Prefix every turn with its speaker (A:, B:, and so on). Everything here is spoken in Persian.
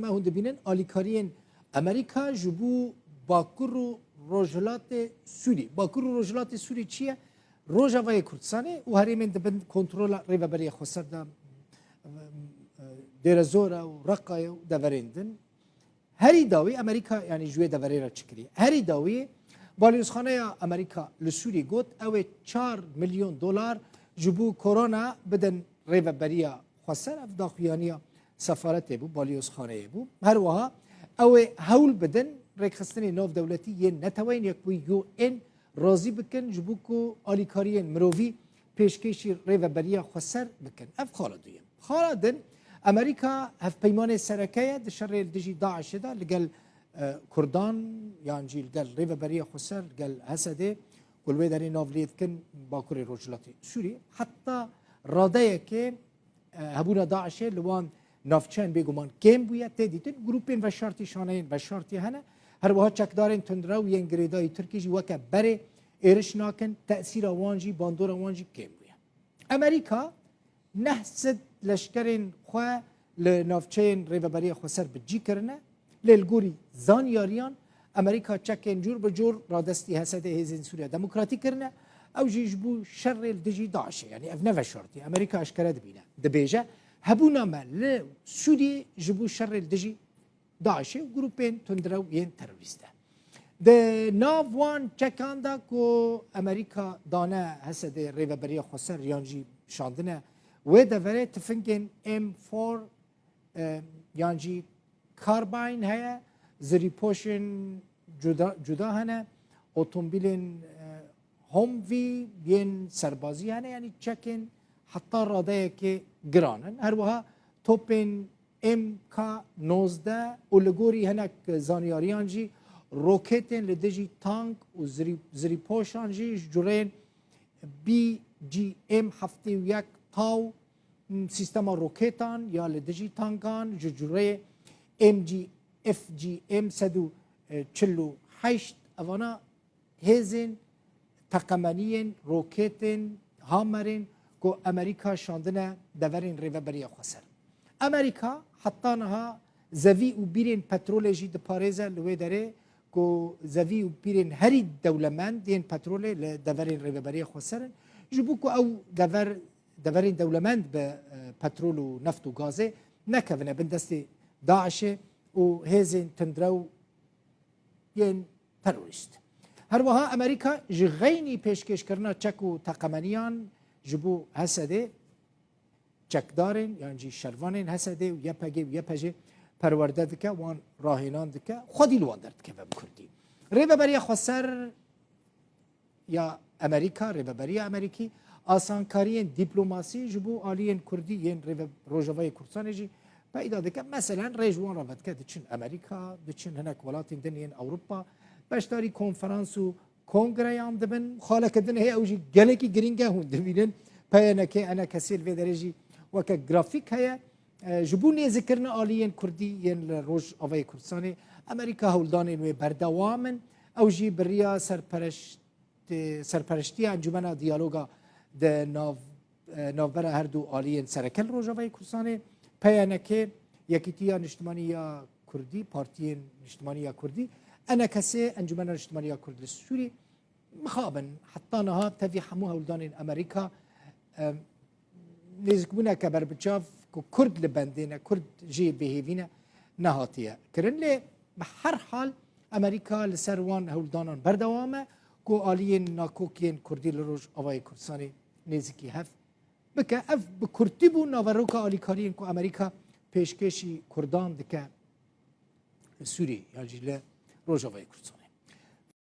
A: ما هون دبینن آلیکارین امریکا جبو باکور و روجلات سوری. باکور و روجلات سوری چیه؟ روجاوای کردستانه و هریمن دبن کنترل ریوبری خسر دا دیرزورا و رقای و دورندن. هری داوی امریکا یعنی جوی دوری را چکری. هری داوی بالیوزخانه امریکا لسوری گوت اوه 4 میلیون دلار جبو کرونا بدن ریوبری خسر اف داخویانیا سفارت بو بالیوزخانه بو. هر وها اوه هول بدن رکستنی نوف دولتی یه نتوین یک بو یو ان راضی بکن جبو کو آلیکارین مروی پیشکشی ریوبری خسر بکن. اف خالدویم. خالدن امریکا هف پیمان سرکیه دشر دجی داعش دا لگل کردان یعنی جیل گل ریوبری خسر گل حسده قلوه داری نافلیت کن باکور روجلاتی سوری حتی راده که هبونا داعشه لوان نافچن بگمان کم بویا تدیتن گروپین و شرطی شانین و شرطی هنه هر وها چکدارین تندرو ین گریدای ترکیجی وکه بره ایرش ناکن تأثیر وانجی باندور وانجی کم بویا. امریکا نحسد لشکرین خواه لنافچین ریوبری خسر بجی کرنه للگوری زانیاریان امریکا چکن جور بجور رادستی حسده هزین سوریا دموکراتی کرنه او جیجبو شر الدجی داعشه يعني افنف شرطي امريكا اشكرت بينا دبيجه هبونا ما سوري جبو شر الدجي داعشه جروبين تندرو ين تروریسته د ناوان چکاندا کو امریکا دانه حسد ریوبری خسر یانجی شاندنه و دوره تفنگن M4 یانجی کارباین هیا زری پوشن جدا هنه اتومبیلن هموی ین سربازی هنه یعنی چکن حتی راده که گرانن هر وها توپن MK19 اولگوری هنک زانیاریان جی روکتن لدجی تانک و زری پوشان جی جورین BGM 71 تاو سیستم روکتان یا لدجی تانکان جوره FGM 148 اوانا هزین تقمانین روکتن هامرین کو امریکا شاندنه دورین ریوبری خسر امریکا حتی نها زوی و بیرین پترولجی د پاریزه لوی داره کو زوی و بیرین هری دولمند دین پترول دورین ریوبری خسر جبو کو او دورین دولمند به پترول و نفت و گازه نکونه بندست داعش و هزین تندرو ین تروریست هر وها امریکا جغینی پیشکش کرنا چک و تقمانیان جبو حسده چکدارن یعنی جی شروانین حسده و یپگه و یپجه پرورده دکه وان راهینان دکه خودی لوان درد که بم کردی ریوبری خسر یا امریکا ریوبری امریکی آسانکارین دیپلماسی جبو آلین کردی ین روجاوای کردستان جی پیدا دکه مثلا رجوان را بد که دچین امریکا دچین هنک ولاتین دنین اروپا باشداری کنفرانس و کنگره دبن خاله کدن هی اوجی گلکی گرینگه هون دبینن پیانه که انا کسیل و درجی وک گرافیک هیا جبونی ذکرنا آلیین کردی ین روج آوای کردستانی امریکا هولدانین و بردوامن اوجی بریا سرپرشتی انجمن دیالوگا د نوبر هر دو آلیین سرکل روج آوای کردستانی پیانه که یکیتیا نشتمانیا کردی پارتیین نشتمانیا کردی انا کسی انجمن اجتماعی کرد سوری مخابن حتی نها تفی حموها ولدان امریکا نزکبونا کبر بچاف کو کرد لبندینه کرد جی بهیوینه نهاتیه کرن لی بهر حال امریکا لسروان هولدانان بردوامه کو آلیین ناکوکین کردی لروج آوای کردستانی نزکی هف بکه اف بکردی بو ناوروکا آلیکارین کو امریکا پیشکشی کردان دکه سوری یا جیله روجاوای کردستان